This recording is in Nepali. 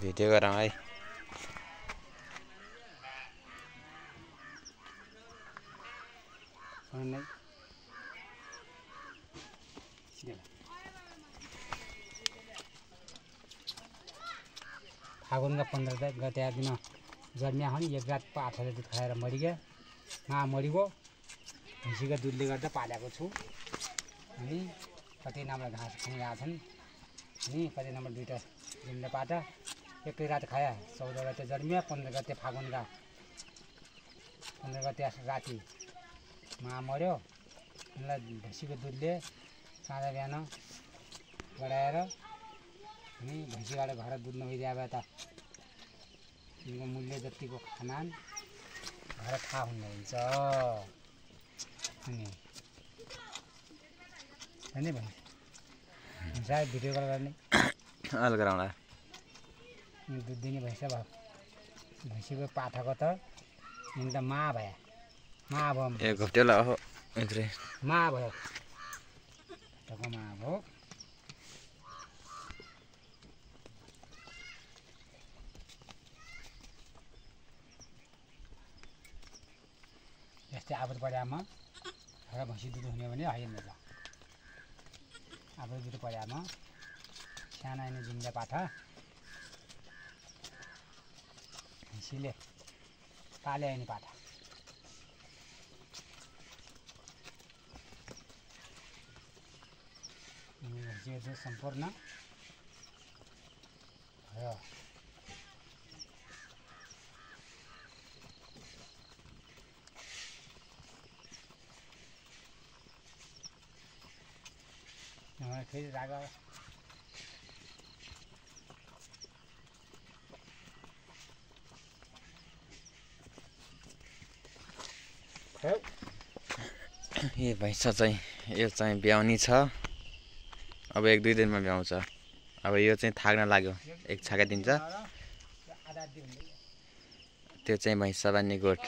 भिडियो गरौँ है। फागुनका 15 गते दिन जन्मिया हो नि। एक रात पाठाले दुध खाएर मरिगयो। मरिगयो। भैँसीको दुधले गर्दा पालेको छु। अनि कति नम्बर घाँस खुवाएका छन् नि। कति नम्बर 2टा जिम्ले पाटा एकै रात खाया। 14 गते जन्मिया। 15 गते फागुनका 15 गते राति मर्यो। उनलाई भैँसीको दुधले साँझ बिहान बढाएर अनि भैँसीबाट घर दुध नभइदिए भए त यिनको मूल्य जतिको खानान घर थाहा हुन्न हुन्छ। अनि सायद भिडियो कल गर्ने अल गराउँला। दुध दिने भैँसा भयो। भैँसीको पाठाको त यिन त मा भयो। मा भयो। एक हप्तेला हो इत्रे मा भयो। तको मा भयो। यस्तै आबद पड्यामा र भैँसी दुध हुने भने होइन त। आबद दुध पड्यामा साना आइने जिम्दा पाठा भैँसीले पाले आइने पाठा। भैँसीको दुध सम्पूर्ण भयो। फेरि रागा यो भैँसा चाहिँ यो चाहिँ ब्याउनी छ। अब 1-2 दिनमा ब्याउँछ। अब यो चाहिँ थाक्न लाग्यो। एक छाका दिन्छ। त्यो चाहिँ भैँसा बान्ने गोठ।